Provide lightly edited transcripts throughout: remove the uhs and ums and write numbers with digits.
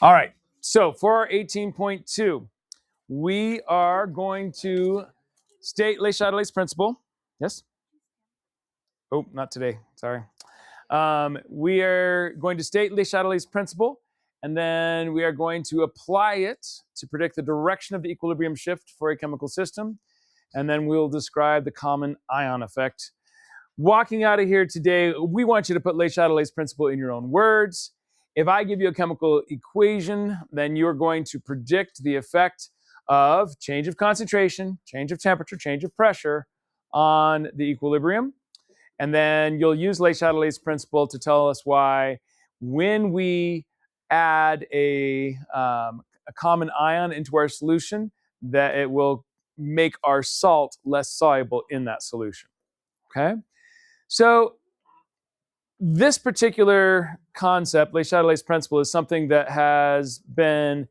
All right, so for our 18.2, we are going to state Le Chatelier's principle. Yes? Oh, not today. Sorry. We are going to state Le Chatelier's principle, and then we are going to apply it to predict the direction of the equilibrium shift for a chemical system, and then we'll describe the common ion effect. Walking out of here today, we want you to put Le Chatelier's principle in your own words. If I give you a chemical equation, then you're going to predict the effect of change of concentration, change of temperature, change of pressure on the equilibrium. And then you'll use Le Chatelier's principle to tell us why when we add a common ion into our solution, that it will make our salt less soluble in that solution. Okay? So this particular concept, Le Chatelier's principle, is something that has been,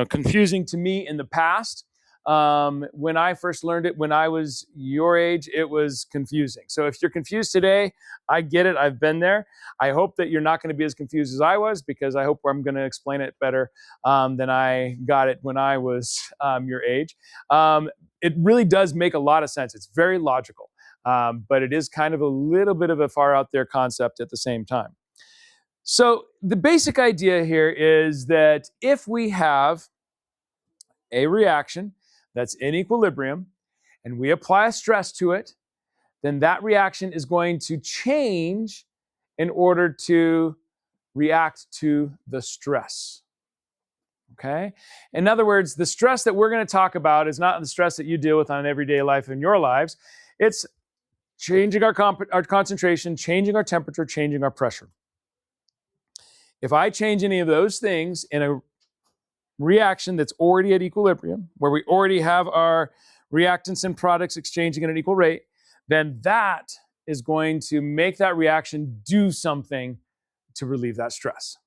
confusing to me in the past. When I first learned it, when I was your age, it was confusing. So if you're confused today, I get it. I've been there. I hope that you're not going to be as confused as I was, because I hope I'm going to explain it better than I got it when I was your age. It really does make a lot of sense. It's very logical. But it is kind of a little bit of a far out there concept at the same time. So the basic idea here is that if we have a reaction that's in equilibrium and we apply a stress to it, then that reaction is going to change in order to react to the stress. Okay? In other words, the stress that we're going to talk about is not the stress that you deal with on everyday life in your lives. It's changing our concentration, changing our temperature, changing our pressure. If I change any of those things in a reaction that's already at equilibrium, where we already have our reactants and products exchanging at an equal rate, then that is going to make that reaction do something to relieve that stress.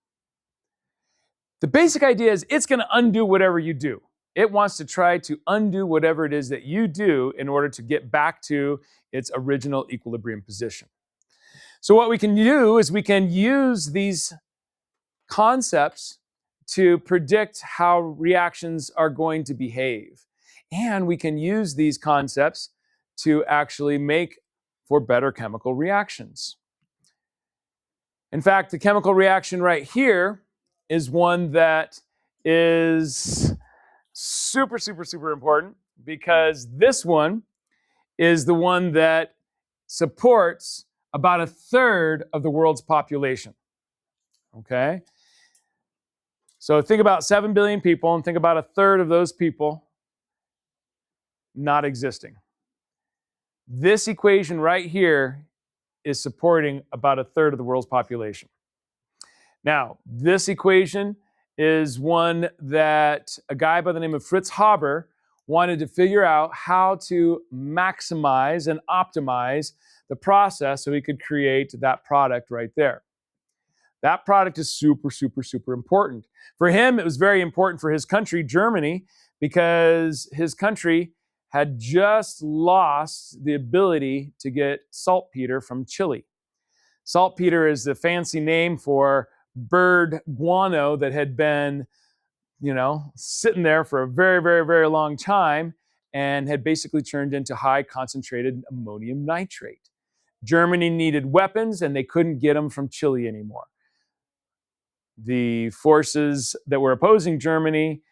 The basic idea is it's going to undo whatever you do. It wants to try to undo whatever it is that you do in order to get back to its original equilibrium position. So what we can do is we can use these concepts to predict how reactions are going to behave. And we can use these concepts to actually make for better chemical reactions. In fact, the chemical reaction right here is one that is super, super, super important, because this one is the one that supports about 1/3 of the world's population. Okay? So think about 7 billion people and think about 1/3 of those people not existing. This equation right here is supporting about 1/3 of the world's population. Now, this equation is one that a guy by the name of Fritz Haber wanted to figure out how to maximize and optimize the process so he could create that product right there. That product is super, super, super important. For him, it was very important for his country, Germany, because his country had just lost the ability to get saltpeter from Chile. Saltpeter is the fancy name for bird guano that had been, sitting there for a very, very, very long time and had basically turned into high concentrated ammonium nitrate. Germany needed weapons and they couldn't get them from Chile anymore. The forces that were opposing Germany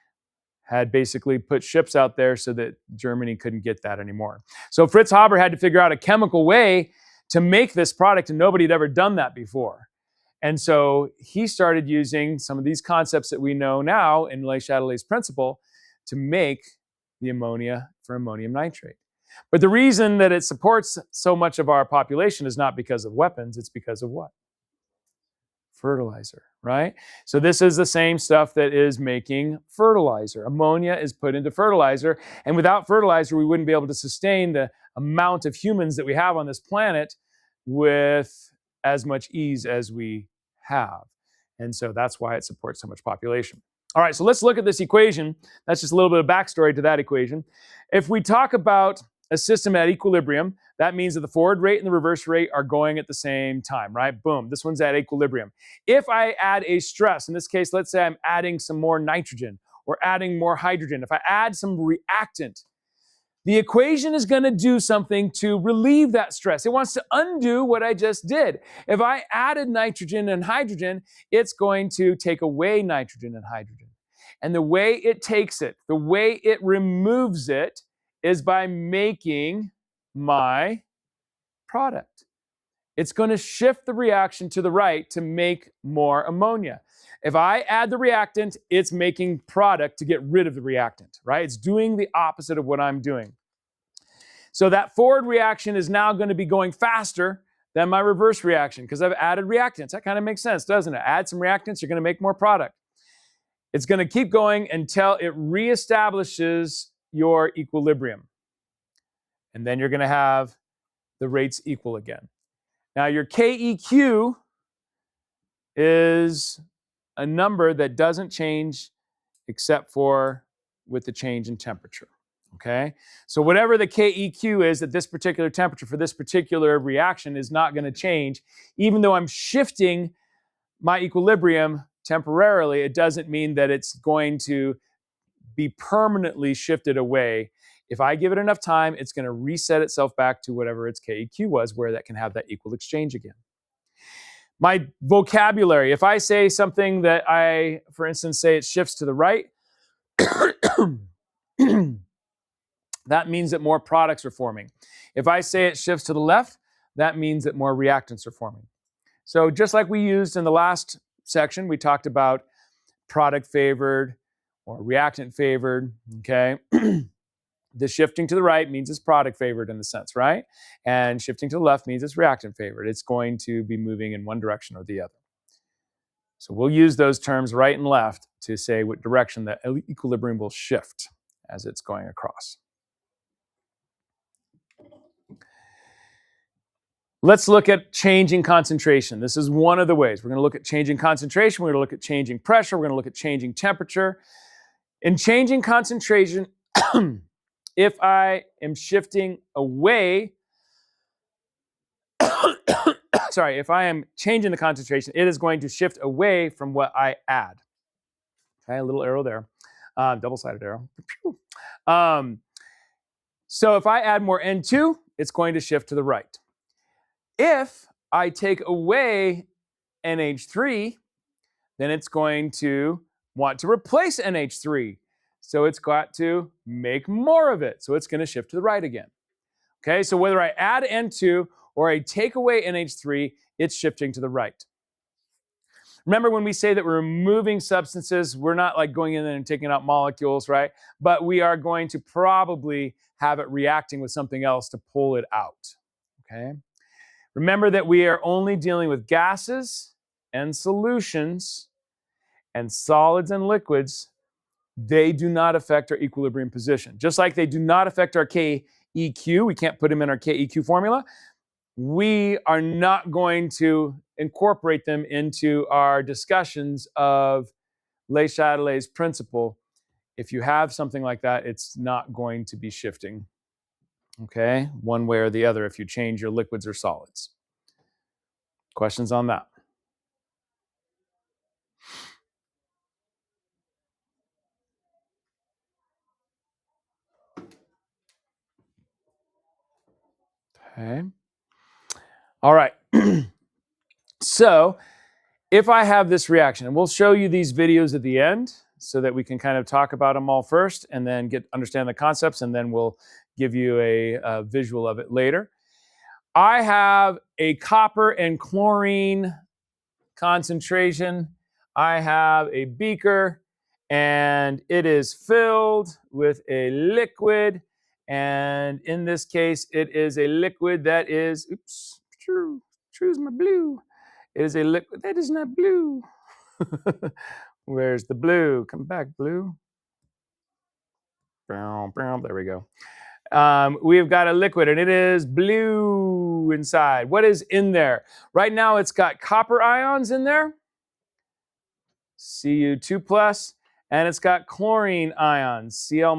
had basically put ships out there so that Germany couldn't get that anymore. So Fritz Haber had to figure out a chemical way to make this product, and nobody had ever done that before. And so he started using some of these concepts that we know now in Le Chatelier's principle to make the ammonia for ammonium nitrate. But the reason that it supports so much of our population is not because of weapons, it's because of what? Fertilizer, right? So this is the same stuff that is making fertilizer. Ammonia is put into fertilizer, and without fertilizer, we wouldn't be able to sustain the amount of humans that we have on this planet with as much ease as we have. And so that's why it supports so much population. All right, so let's look at this equation. That's just a little bit of backstory to that equation. If we talk about a system at equilibrium, that means that the forward rate and the reverse rate are going at the same time, right? Boom, this one's at equilibrium. If I add a stress, in this case, let's say I'm adding some more nitrogen or adding more hydrogen. If I add some reactant, the equation is going to do something to relieve that stress. It wants to undo what I just did. If I added nitrogen and hydrogen, it's going to take away nitrogen and hydrogen. And the way it takes it, the way it removes it, is by making my product. It's going to shift the reaction to the right to make more ammonia. If I add the reactant, it's making product to get rid of the reactant, right? It's doing the opposite of what I'm doing. So that forward reaction is now going to be going faster than my reverse reaction because I've added reactants. That kind of makes sense, doesn't it? Add some reactants, you're going to make more product. It's going to keep going until it reestablishes your equilibrium. And then you're going to have the rates equal again. Now your KEQ is a number that doesn't change except for with the change in temperature. Okay? So whatever the KEQ is at this particular temperature for this particular reaction is not going to change. Even though I'm shifting my equilibrium temporarily, it doesn't mean that it's going to be permanently shifted away. If I give it enough time, it's going to reset itself back to whatever its KEQ was, where that can have that equal exchange again. My vocabulary, if I say something that I, for instance, say it shifts to the right, that means that more products are forming. If I say it shifts to the left, that means that more reactants are forming. So just like we used in the last section, we talked about product favored or reactant favored, okay? The shifting to the right means it's product favored in a sense, right? And shifting to the left means it's reactant favored. It's going to be moving in one direction or the other. So we'll use those terms right and left to say what direction the equilibrium will shift as it's going across. Let's look at changing concentration. This is one of the ways. We're going to look at changing concentration. We're going to look at changing pressure. We're going to look at changing temperature. In changing concentration, if I am shifting away, if I am changing the concentration, it is going to shift away from what I add. Okay, a little arrow there, double-sided arrow. So if I add more N2, it's going to shift to the right. If I take away NH3, then it's going to want to replace NH3. So it's got to make more of it. So it's going to shift to the right again. Okay, so whether I add N2 or I take away NH3, it's shifting to the right. Remember when we say that we're removing substances, we're not like going in there and taking out molecules, right? But we are going to probably have it reacting with something else to pull it out, okay? Remember that we are only dealing with gases and solutions, and solids and liquids. They do not affect our equilibrium position. Just like they do not affect our KEQ, we can't put them in our KEQ formula. We are not going to incorporate them into our discussions of Le Chatelier's principle. If you have something like that, it's not going to be shifting, okay, one way or the other if you change your liquids or solids. Questions on that? Okay. All right. So if I have this reaction, and we'll show you these videos at the end so that we can kind of talk about them all first and then understand the concepts, and then we'll give you a visual of it later. I have a copper and chlorine concentration. I have a beaker, and it is filled with a liquid. And in this case, it is a liquid that is, oops, choose my blue. It is a liquid that is not blue. Where's the blue? Come back, blue. There we go. We've got a liquid, and it is blue inside. What is in there? Right now, it's got copper ions in there, Cu2+, and it's got chlorine ions, Cl-.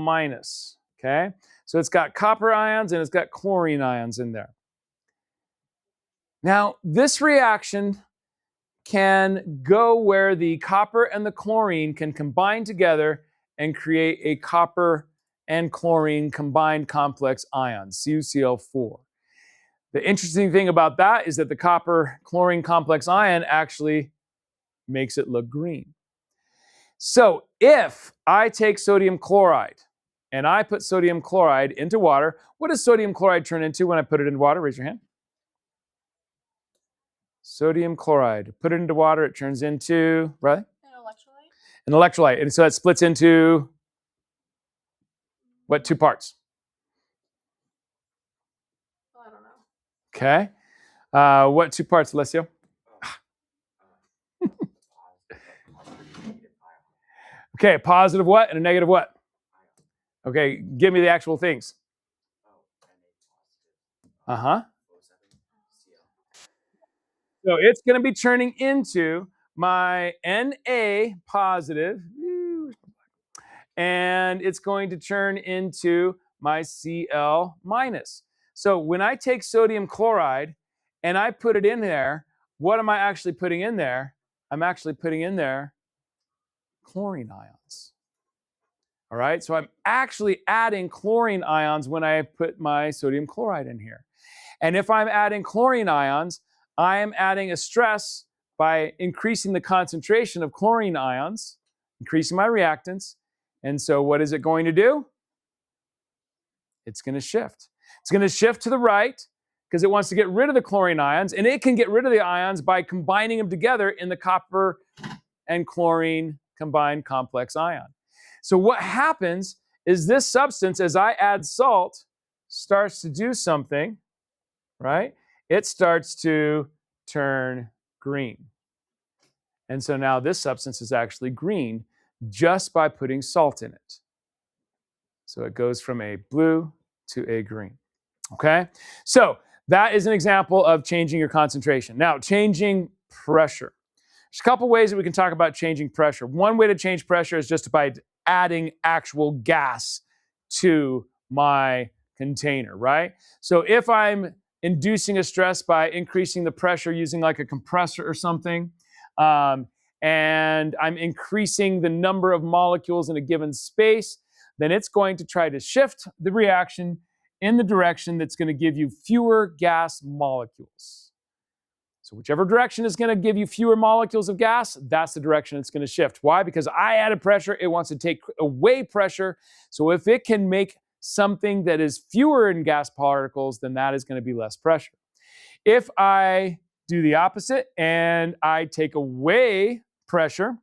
Okay? So it's got copper ions and it's got chlorine ions in there. Now, this reaction can go where the copper and the chlorine can combine together and create a copper and chlorine combined complex ion, CuCl4. The interesting thing about that is that the copper chlorine complex ion actually makes it look green. So if I take sodium chloride and I put sodium chloride into water, what does sodium chloride turn into when I put it into water? Raise your hand. Sodium chloride. Put it into water, it turns into, right? An electrolyte. And so it splits into what two parts? I don't know. Okay. What two parts, Alessio? Okay, a positive what and a negative what? Okay, give me the actual things. Uh-huh. So it's going to be turning into my Na positive, and it's going to turn into my Cl minus. So when I take sodium chloride and I put it in there, what am I actually putting in there? I'm actually putting in there chlorine ions. All right, so I'm actually adding chlorine ions when I put my sodium chloride in here. And if I'm adding chlorine ions, I am adding a stress by increasing the concentration of chlorine ions, increasing my reactance. And so what is it going to do? It's going to shift. It's going to shift to the right because it wants to get rid of the chlorine ions, and it can get rid of the ions by combining them together in the copper and chlorine combined complex ion. So what happens is this substance, as I add salt, starts to do something, right? It starts to turn green. And so now this substance is actually green just by putting salt in it. So it goes from a blue to a green, okay? So that is an example of changing your concentration. Now, changing pressure. There's a couple ways that we can talk about changing pressure. One way to change pressure is just by adding actual gas to my container, right? So if I'm inducing a stress by increasing the pressure using like a compressor or something, and I'm increasing the number of molecules in a given space, then it's going to try to shift the reaction in the direction that's going to give you fewer gas molecules. So whichever direction is going to give you fewer molecules of gas, that's the direction it's going to shift. Why? Because I added pressure. It wants to take away pressure. So if it can make something that is fewer in gas particles, then that is going to be less pressure. If I do the opposite and I take away pressure,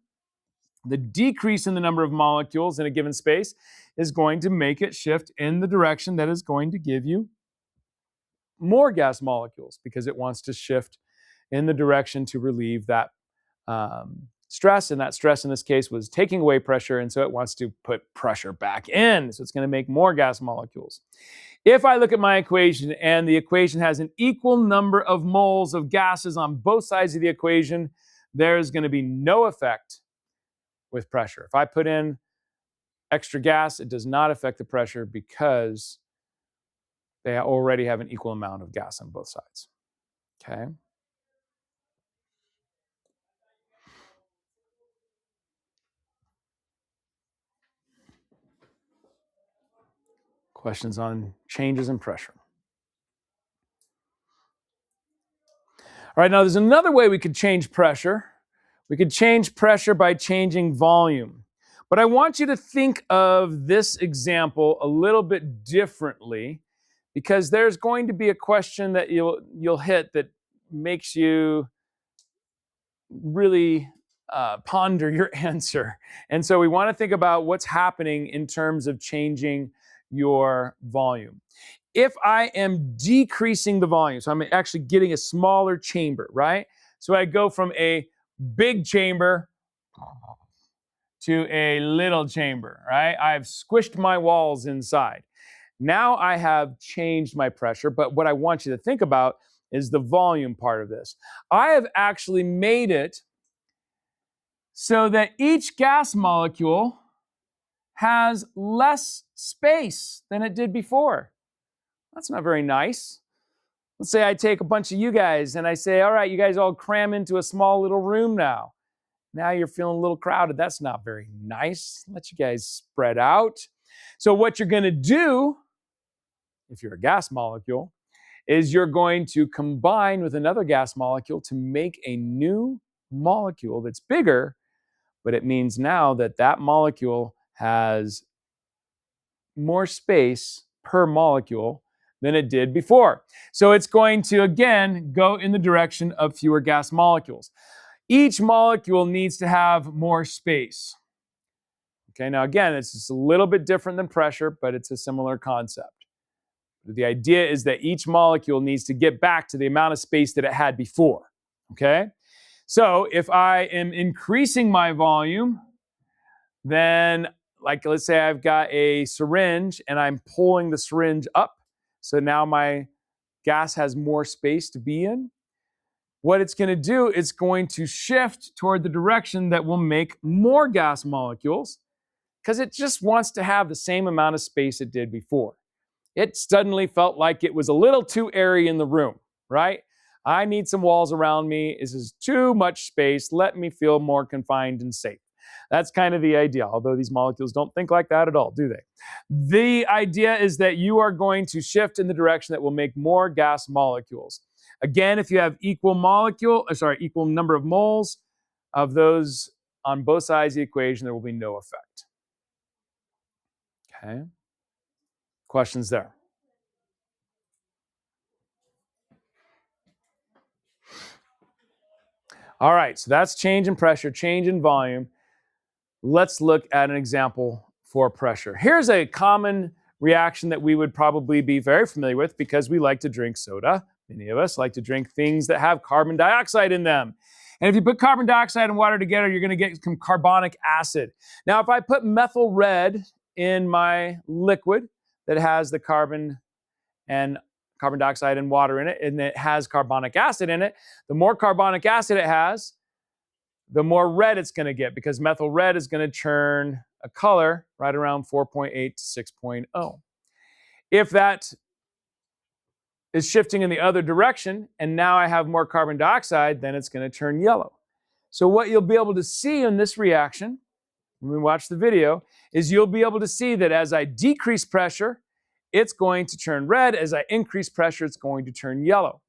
the decrease in the number of molecules in a given space is going to make it shift in the direction that is going to give you more gas molecules because it wants to shift in the direction to relieve that stress. And that stress in this case was taking away pressure. And so it wants to put pressure back in. So it's going to make more gas molecules. If I look at my equation and the equation has an equal number of moles of gases on both sides of the equation, there's going to be no effect with pressure. If I put in extra gas, it does not affect the pressure because they already have an equal amount of gas on both sides. Okay. Questions on changes in pressure. All right, now there's another way we could change pressure. We could change pressure by changing volume. But I want you to think of this example a little bit differently because there's going to be a question that you'll hit that makes you really ponder your answer. And so we want to think about what's happening in terms of changing your volume. If I am decreasing the volume, so I'm actually getting a smaller chamber, right? So I go from a big chamber to a little chamber, right? I've squished my walls inside. Now I have changed my pressure, but what I want you to think about is the volume part of this. I have actually made it so that each gas molecule has less space than it did before. That's not very nice. Let's say I take a bunch of you guys and I say, all right, you guys all cram into a small little room now. Now you're feeling a little crowded. That's not very nice. Let you guys spread out. So what you're going to do, if you're a gas molecule, is you're going to combine with another gas molecule to make a new molecule that's bigger, but it means now that that molecule has more space per molecule than it did before. So it's going to, again, go in the direction of fewer gas molecules. Each molecule needs to have more space. Okay, now again, it's just a little bit different than pressure, but it's a similar concept. The idea is that each molecule needs to get back to the amount of space that it had before. Okay, so if I am increasing my volume, then like let's say I've got a syringe and I'm pulling the syringe up. So now my gas has more space to be in. What it's going to do, it's going to shift toward the direction that will make more gas molecules because it just wants to have the same amount of space it did before. It suddenly felt like it was a little too airy in the room, right? I need some walls around me. This is too much space. Let me feel more confined and safe. That's kind of the idea, although these molecules don't think like that at all, do they? The idea is that you are going to shift in the direction that will make more gas molecules. Again, if you have equal number of moles of those on both sides of the equation, there will be no effect. Okay? Questions there? All right, so that's change in pressure, change in volume. Let's look at an example for pressure. Here's a common reaction that we would probably be very familiar with because we like to drink soda. Many of us like to drink things that have carbon dioxide in them. And if you put carbon dioxide and water together, you're going to get some carbonic acid. Now, if I put methyl red in my liquid that has the carbon dioxide and water in it, and it has carbonic acid in it, the more carbonic acid it has, the more red it's going to get because methyl red is going to turn a color right around 4.8 to 6.0. If that is shifting in the other direction and now I have more carbon dioxide, then it's going to turn yellow. So what you'll be able to see in this reaction, when we watch the video, is you'll be able to see that as I decrease pressure, it's going to turn red. As I increase pressure, it's going to turn yellow.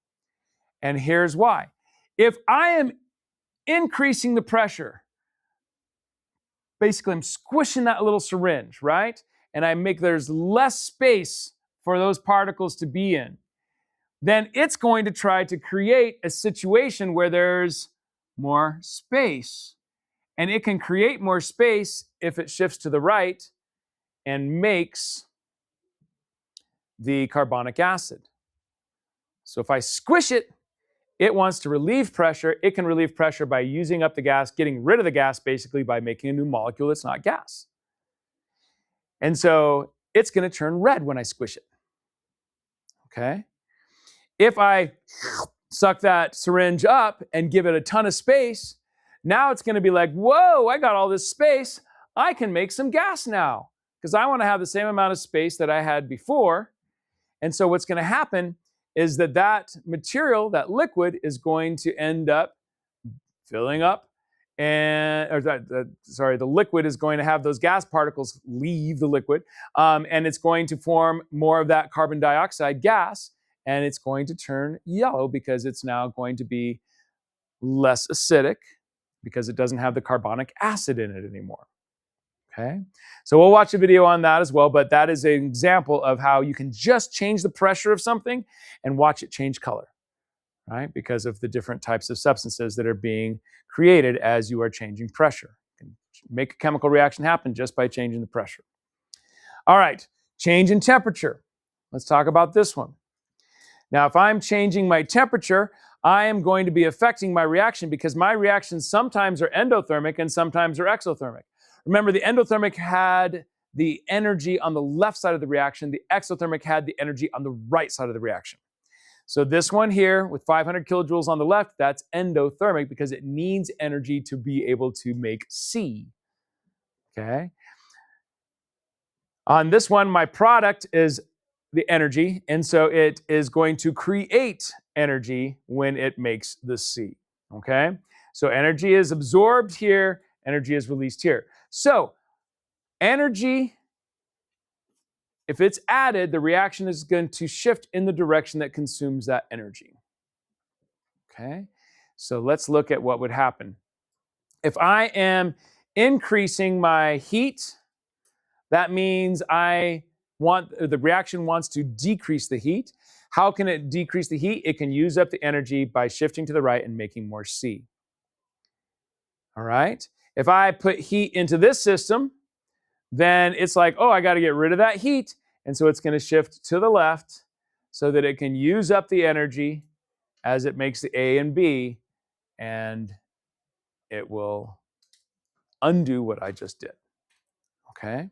And here's why. If I am increasing the pressure, basically I'm squishing that little syringe, right? And there's less space for those particles to be in, then it's going to try to create a situation where there's more space. And it can create more space if it shifts to the right and makes the carbonic acid. So if I squish it, it wants to relieve pressure. It can relieve pressure by using up the gas, getting rid of the gas basically by making a new molecule that's not gas. And so it's going to turn red when I squish it. Okay? If I suck that syringe up and give it a ton of space, now it's going to be like, whoa, I got all this space. I can make some gas now because I want to have the same amount of space that I had before. And so what's going to happen is that material, that liquid, is going to end up filling up, the liquid is going to have those gas particles leave the liquid, and it's going to form more of that carbon dioxide gas, and it's going to turn yellow because it's now going to be less acidic because it doesn't have the carbonic acid in it anymore. Okay, so we'll watch a video on that as well, but that is an example of how you can just change the pressure of something and watch it change color, right? Because of the different types of substances that are being created as you are changing pressure. You can make a chemical reaction happen just by changing the pressure. All right, change in temperature. Let's talk about this one. Now, if I'm changing my temperature, I am going to be affecting my reaction because my reactions sometimes are endothermic and sometimes are exothermic. Remember, the endothermic had the energy on the left side of the reaction. The exothermic had the energy on the right side of the reaction. So this one here with 500 kilojoules on the left, that's endothermic because it needs energy to be able to make C. Okay? On this one, my product is the energy, and so it is going to create energy when it makes the C, okay? So energy is absorbed here, energy is released here. So energy, if it's added, the reaction is going to shift in the direction that consumes that energy, okay? So let's look at what would happen. If I am increasing my heat, that means the reaction wants to decrease the heat. How can it decrease the heat? It can use up the energy by shifting to the right and making more C. All right? If I put heat into this system, then it's like, oh, I got to get rid of that heat. And so it's going to shift to the left so that it can use up the energy as it makes the A and B, and it will undo what I just did. Okay?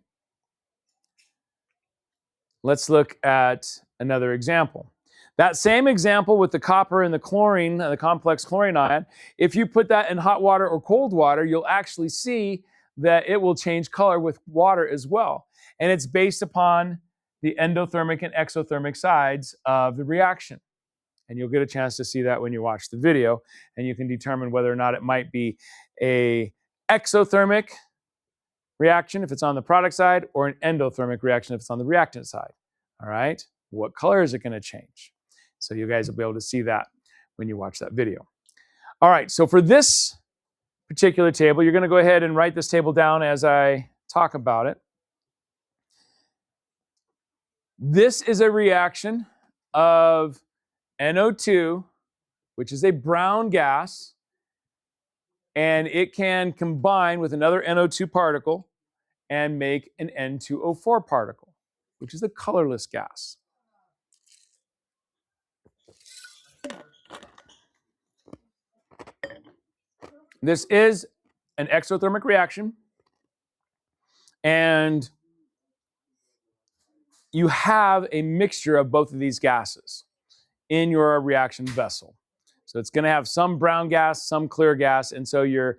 Let's look at another example. That same example with the copper and the chlorine, the complex chlorine ion, if you put that in hot water or cold water, you'll actually see that it will change color with water as well. And it's based upon the endothermic and exothermic sides of the reaction. And you'll get a chance to see that when you watch the video, and you can determine whether or not it might be an exothermic reaction if it's on the product side, or an endothermic reaction if it's on the reactant side. All right? What color is it going to change? So you guys will be able to see that when you watch that video. All right, so for this particular table, you're going to go ahead and write this table down as I talk about it. This is a reaction of NO2, which is a brown gas, and it can combine with another NO2 particle and make an N2O4 particle, which is a colorless gas. This is an exothermic reaction, and you have a mixture of both of these gases in your reaction vessel. So it's going to have some brown gas, some clear gas, and so your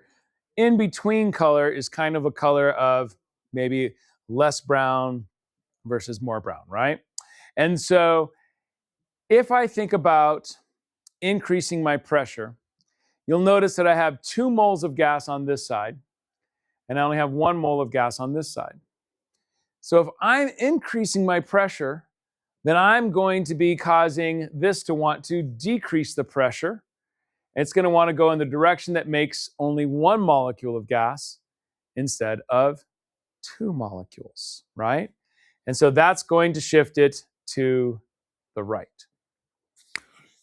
in-between color is kind of a color of maybe less brown versus more brown, right? And so if I think about increasing my pressure, you'll notice that I have 2 moles of gas on this side, and I only have 1 mole of gas on this side. So if I'm increasing my pressure, then I'm going to be causing this to want to decrease the pressure. It's going to want to go in the direction that makes only 1 molecule of gas instead of 2 molecules, right? And so that's going to shift it to the right.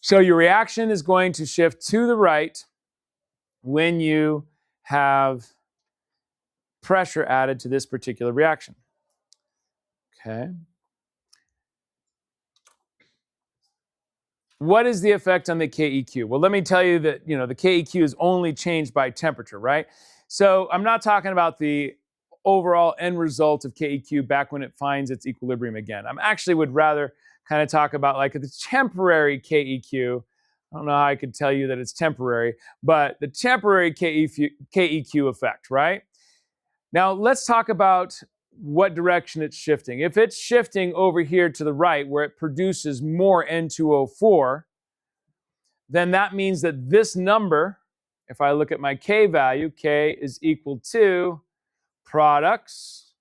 So your reaction is going to shift to the right when you have pressure added to this particular reaction. Okay. What is the effect on the KEQ? Well, let me tell you that, the KEQ is only changed by temperature, right? So I'm not talking about the overall end result of KEQ back when it finds its equilibrium again. I actually would rather kind of talk about like the temporary KEQ. I don't know how I could tell you that it's temporary, but the temporary KEQ effect, right? Now let's talk about what direction it's shifting. If it's shifting over here to the right where it produces more N2O4, then that means that this number, if I look at my K value, K is equal to products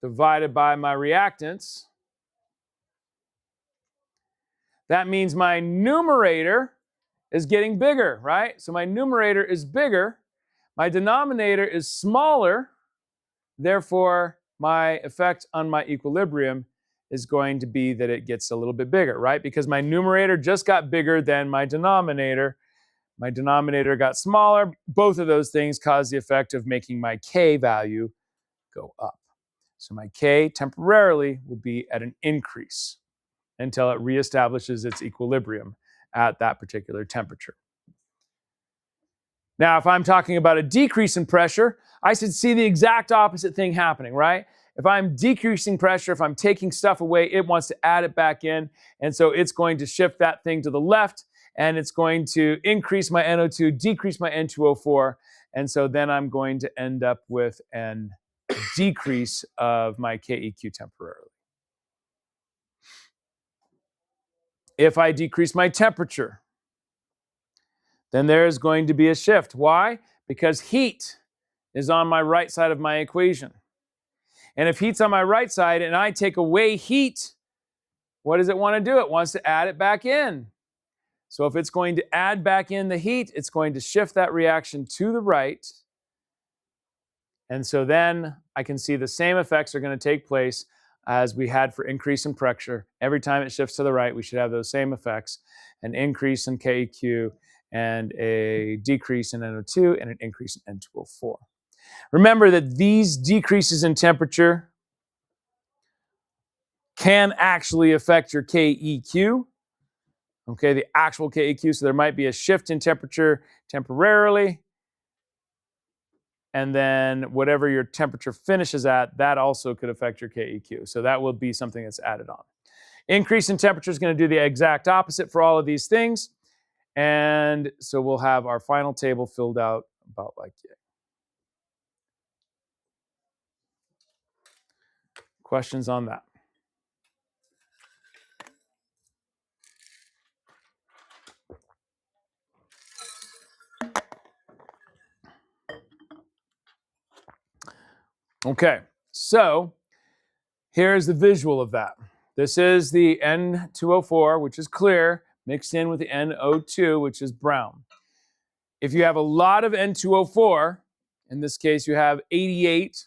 divided by my reactants. That means my numerator is getting bigger, right? So my numerator is bigger, my denominator is smaller, therefore my effect on my equilibrium is going to be that it gets a little bit bigger, right? Because my numerator just got bigger than my denominator. My denominator got smaller. Both of those things cause the effect of making my K value go up. So my K temporarily will be at an increase until it reestablishes its equilibrium at that particular temperature. Now, if I'm talking about a decrease in pressure, I should see the exact opposite thing happening, right? If I'm decreasing pressure, if I'm taking stuff away, it wants to add it back in. And so it's going to shift that thing to the left, and it's going to increase my NO2, decrease my N2O4. And so then I'm going to end up with an decrease of my KEQ temporarily. If I decrease my temperature, then there is going to be a shift. Why? Because heat is on my right side of my equation. And if heat's on my right side and I take away heat, what does it want to do? It wants to add it back in. So if it's going to add back in the heat, it's going to shift that reaction to the right. And so then I can see the same effects are going to take place as we had for increase in pressure. Every time it shifts to the right, we should have those same effects: an increase in KEQ and a decrease in NO2 and an increase in N2O4. Remember that these decreases in temperature can actually affect your KEQ, okay, the actual KEQ. So there might be a shift in temperature temporarily, and then whatever your temperature finishes at, that also could affect your KEQ. So that will be something that's added on. Increase in temperature is going to do the exact opposite for all of these things. And so we'll have our final table filled out about like that. Questions on that? Okay, so here's the visual of that. This is the N2O4, which is clear, mixed in with the NO2, which is brown. If you have a lot of N2O4, in this case you have 88,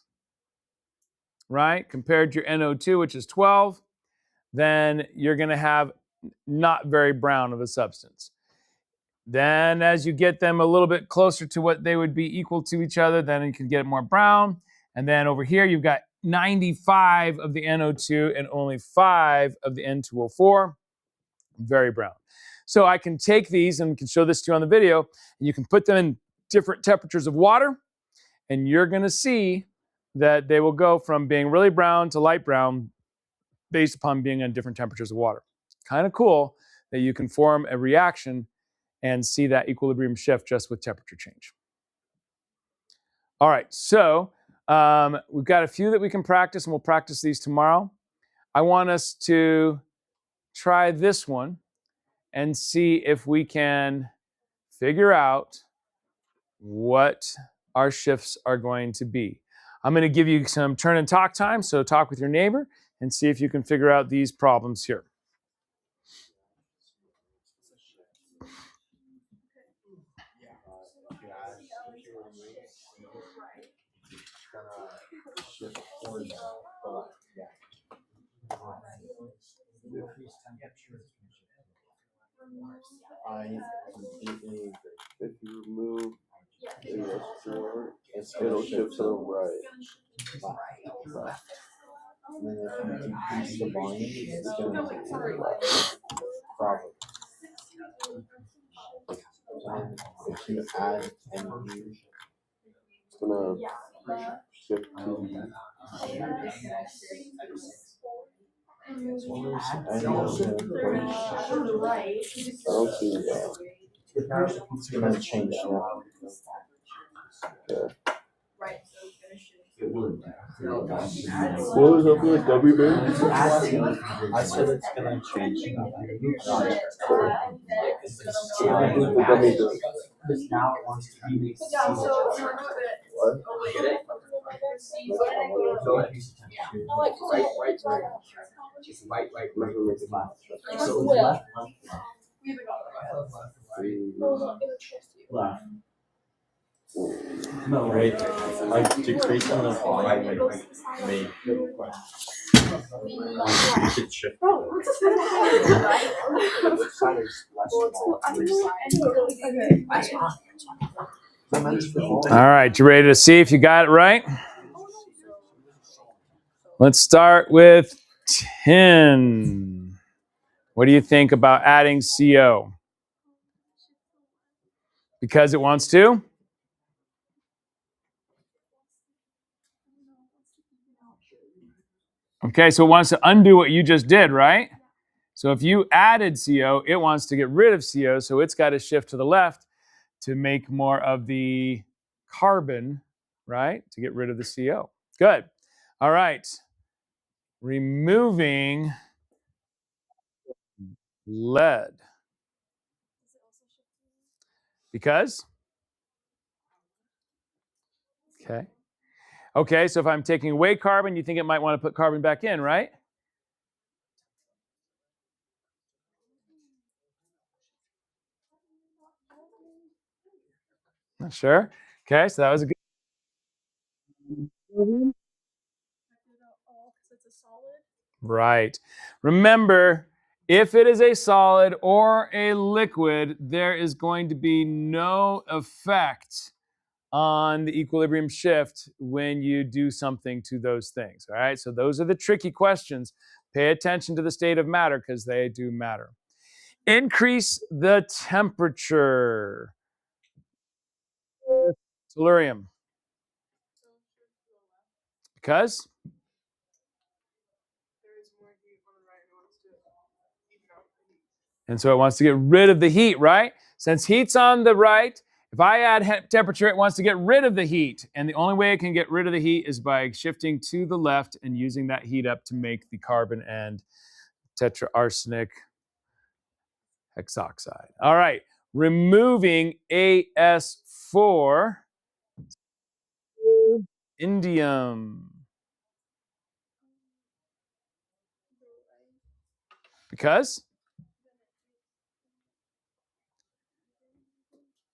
right, compared to your NO2, which is 12, then you're going to have not very brown of a substance. Then as you get them a little bit closer to what they would be equal to each other, then you can get it more brown. And then over here, you've got 95 of the NO2 and only 5 of the N2O4. Very brown. So I can take these and can show this to you on the video, and you can put them in different temperatures of water, and you're going to see that they will go from being really brown to light brown based upon being on different temperatures of water. Kind of cool that you can form a reaction and see that equilibrium shift just with temperature change. All right, so we've got a few that we can practice, and we'll practice these tomorrow. I want us to try this one and see if we can figure out what our shifts are going to be. I'm going to give you some turn and talk time, so talk with your neighbor and see if you can figure out these problems here. I completely agree. If you remove AS4, it'll shift to the right. Left. And then if you increase the volume, it's going to be left. Probably. And if you add energy, it's going to shift to I don't see that. It's going to change now. Okay. What was up with W baby? I said it's going to change now. Because now it wants to be what? No, right. Like decreasing the volume made you should shift. All right, you ready to see if you got it right? Let's start with 10. What do you think about adding CO? Because it wants to? Okay, so it wants to undo what you just did, right? So if you added CO, it wants to get rid of CO, so it's got to shift to the left to make more of the carbon, right? To get rid of the CO. Good. All right. Removing lead. Because? Okay. Okay, so if I'm taking away carbon, you think it might want to put carbon back in, right? Not sure. Okay, so that was a good. Right. Remember, if it is a solid or a liquid, there is going to be no effect on the equilibrium shift when you do something to those things. All right, so those are the tricky questions. Pay attention to the state of matter because they do matter. Increase the temperature. Tellurium. Because? And so it wants to get rid of the heat, right? Since heat's on the right, if I add temperature, it wants to get rid of the heat. And the only way it can get rid of the heat is by shifting to the left and using that heat up to make the carbon and tetraarsenic hexoxide. All right, removing AS4, indium. Because?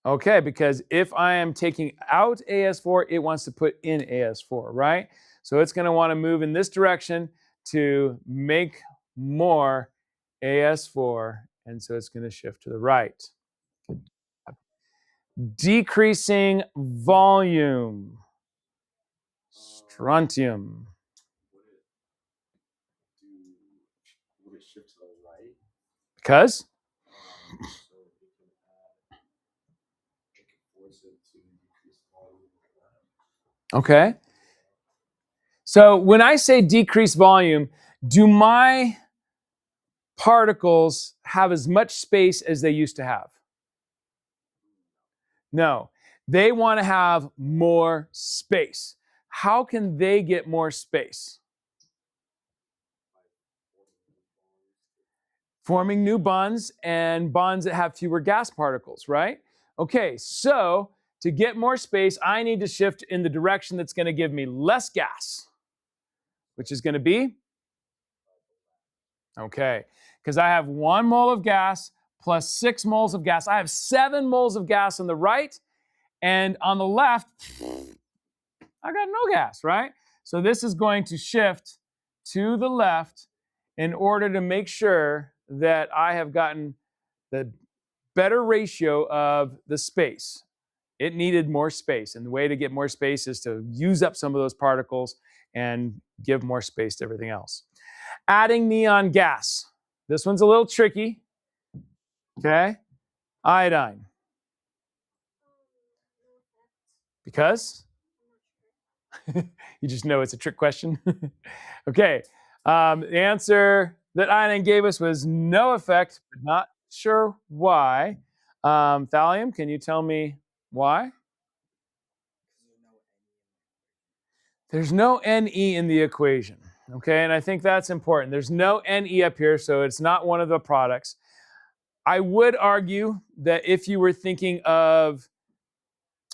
Okay, because if I am taking out AS4, it wants to put in AS4, right? So it's going to want to move in this direction to make more AS4, and so it's going to shift to the right. Decreasing volume. Strontium. Would it shift to the right? Because? Okay. So when I say decrease volume, do my particles have as much space as they used to have? No. They want to have more space. How can they get more space? Forming new bonds and bonds that have fewer gas particles, right? Okay, so to get more space, I need to shift in the direction that's going to give me less gas, which is going to be? Okay, because I have 1 mole of gas plus 6 moles of gas. I have 7 moles of gas on the right, and on the left, I got no gas, right? So this is going to shift to the left in order to make sure that I have gotten the better ratio of the space. It needed more space, and the way to get more space is to use up some of those particles and give more space to everything else. Adding neon gas. This one's a little tricky. Okay. Iodine. Because? You just know it's a trick question. Okay. The answer that iodine gave us was no effect, but not sure why. Thallium, can you tell me why? There's no Ne in the equation. Okay, and I think that's important. There's no Ne up here, so it's not one of the products. I would argue that if you were thinking of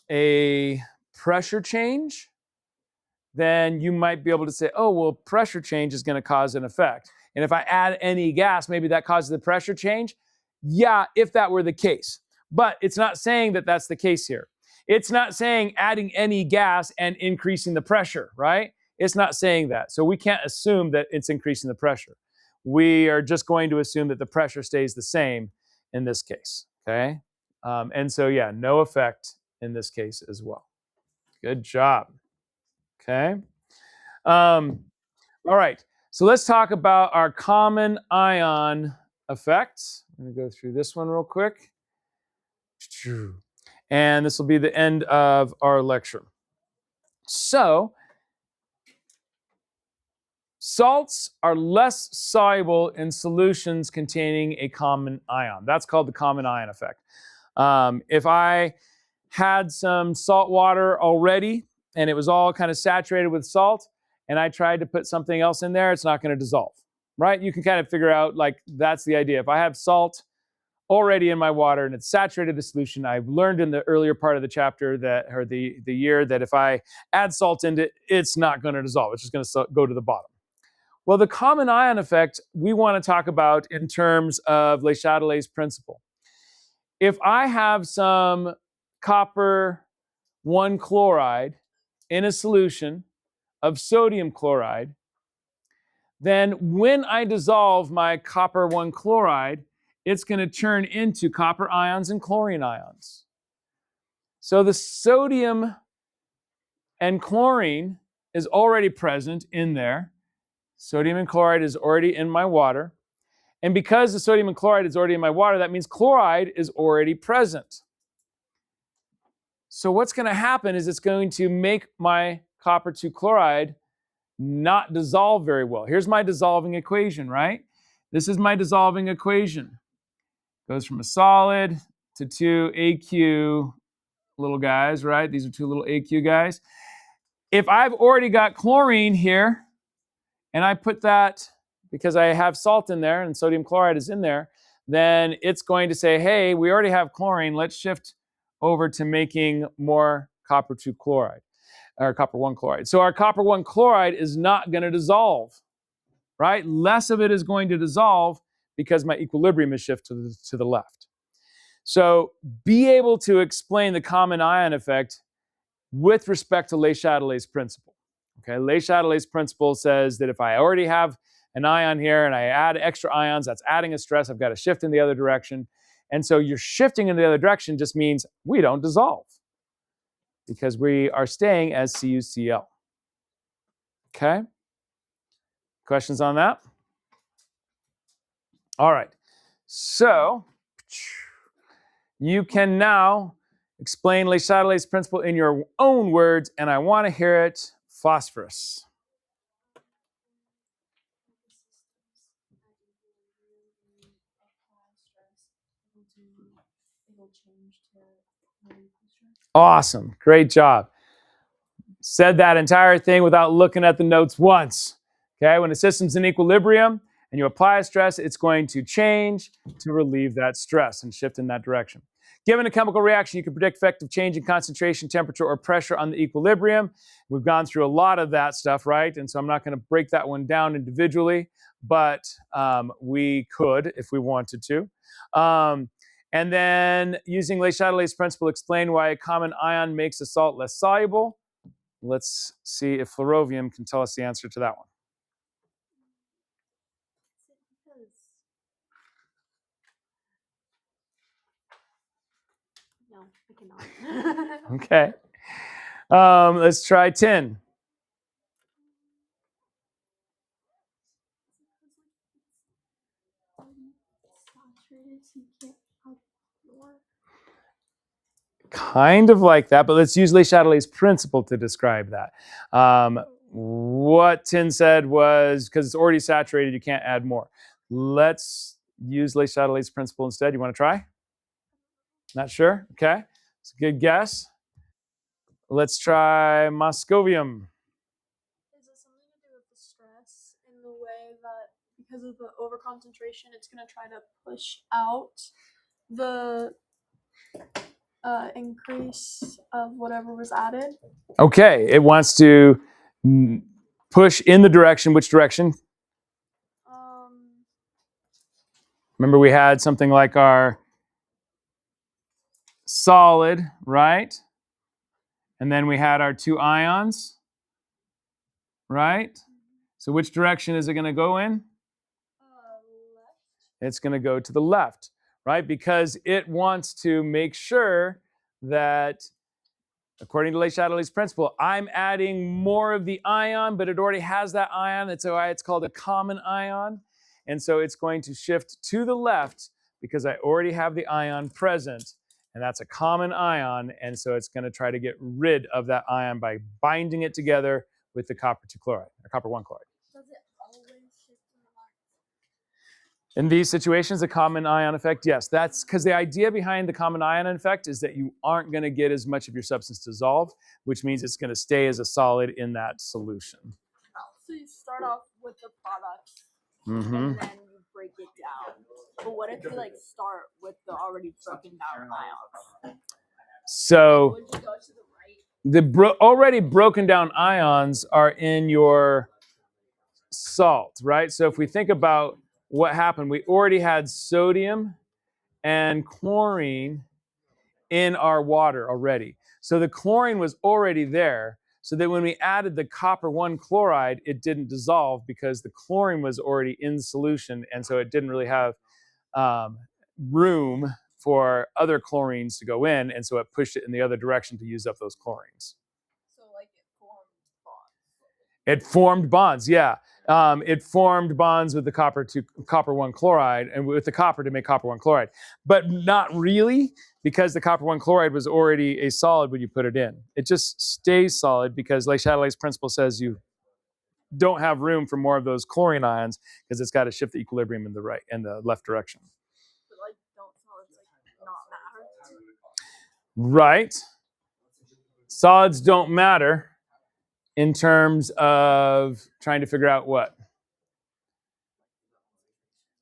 a pressure change, then you might be able to say, oh, well, pressure change is going to cause an effect. And if I add any gas, maybe that causes the pressure change. Yeah, if that were the case. But it's not saying that that's the case here. It's not saying adding any gas and increasing the pressure, right? It's not saying that. So we can't assume that it's increasing the pressure. We are just going to assume that the pressure stays the same in this case, okay? And so, yeah, no effect in this case as well. Good job. Okay. All right. So let's talk about our common ion effects. I'm going to go through this one real quick. And this will be the end of our lecture. So, salts are less soluble in solutions containing a common ion. That's called the common ion effect. If I had some salt water already and it was all kind of saturated with salt, and I tried to put something else in there, it's not going to dissolve, right? You can kind of figure out, like, that's the idea. If I have salt already in my water and it's saturated the solution, I've learned in the earlier part of the chapter that, or the year, that if I add salt into it, it's not going to dissolve. It's just going to go to the bottom. Well, the common ion effect we want to talk about in terms of Le Chatelier's principle. If I have some copper 1 chloride in a solution of sodium chloride, then when I dissolve my copper 1 chloride, it's going to turn into copper ions and chlorine ions. So the sodium and chlorine is already present in there. Sodium and chloride is already in my water. And because the sodium and chloride is already in my water, that means chloride is already present. So what's going to happen is it's going to make my copper 2 chloride not dissolve very well. Here's my dissolving equation, right? This is my dissolving equation. Goes from a solid to 2 AQ little guys, right? These are 2 little AQ guys. If I've already got chlorine here, and I put that, because I have salt in there and sodium chloride is in there, then it's going to say, hey, we already have chlorine, let's shift over to making more copper 2 chloride, or copper 1 chloride. So our copper 1 chloride is not going to dissolve, right? Less of it is going to dissolve because my equilibrium is shifted to the left. So be able to explain the common ion effect with respect to Le Chatelier's principle. Okay, Le Chatelier's principle says that if I already have an ion here and I add extra ions, that's adding a stress. I've got to shift in the other direction. And so you're shifting in the other direction just means we don't dissolve because we are staying as CuCl. Okay? Questions on that? All right. So you can now explain Le Chatelier's principle in your own words, and I want to hear it. Phosphorus. Awesome. Great job. Said that entire thing without looking at the notes once. Okay, when a system's in equilibrium and you apply a stress, it's going to change to relieve that stress and shift in that direction. Given a chemical reaction, you can predict effective change in concentration, temperature, or pressure on the equilibrium. We've gone through a lot of that stuff, right? And so I'm not going to break that one down individually, but we could if we wanted to. And then using Le Chatelier's principle, explain why a common ion makes a salt less soluble. Let's see if fluorovium can tell us the answer to that one. No, I cannot. Okay. Let's try tin. Kind of like that, but let's use Le Chatelier's principle to describe that. What tin said was, because it's already saturated, you can't add more. Let's use Le Chatelier's principle instead. You want to try? Not sure? Okay. It's a good guess. Let's try moscovium. Is it something to do with the stress in the way that because of the overconcentration, it's going to try to push out the increase of whatever was added? Okay, it wants to push in the direction. Which direction? Remember, we had something like our solid, right? And then we had our 2 ions, right? So which direction is it going to go in? Left. It's going to go to the left, right? Because it wants to make sure that, according to Le Chatelier's principle, I'm adding more of the ion, but it already has that ion. That's why it's called a common ion. And so it's going to shift to the left because I already have the ion present, and that's a common ion. And so it's going to try to get rid of that ion by binding it together with the copper 2 chloride, or copper 1 chloride. Does it always shift to the left? In these situations, a common ion effect, yes. That's because the idea behind the common ion effect is that you aren't going to get as much of your substance dissolved, which means it's going to stay as a solid in that solution. So you start off with the product, Mm-hmm. and then you break it down. But what if you like start with the already broken down ions? So Would you go to the right? the already broken down ions are in your salt, right? So if we think about what happened, we already had sodium and chlorine in our water already. So the chlorine was already there, so that when we added the copper 1 chloride, it didn't dissolve because the chlorine was already in solution, and so it didn't really have room for other chlorines to go in, and so it pushed it in the other direction to use up those chlorines. So like it formed bonds. It formed bonds, yeah. It formed bonds with the copper 1 chloride and with the copper to make copper 1 chloride, but not really, because the copper 1 chloride was already a solid when you put it in. It just stays solid because Le Chatelier's principle says you don't have room for more of those chlorine ions because it's got to shift the equilibrium in the right and the left direction. But like, don't solids like not matter? Right. Solids don't matter in terms of trying to figure out what?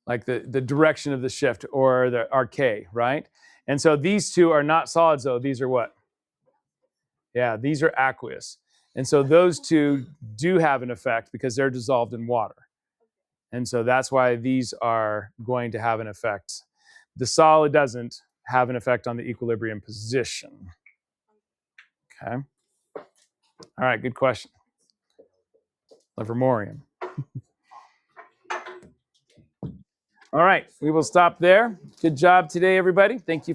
Like the direction of the shift or the RK, right? And so these two are not solids though. These are what? Yeah, these are aqueous. And so those two do have an effect because they're dissolved in water. And so that's why these are going to have an effect. The solid doesn't have an effect on the equilibrium position. Okay. All right, good question. Livermorium. All right, we will stop there. Good job today, everybody. Thank you.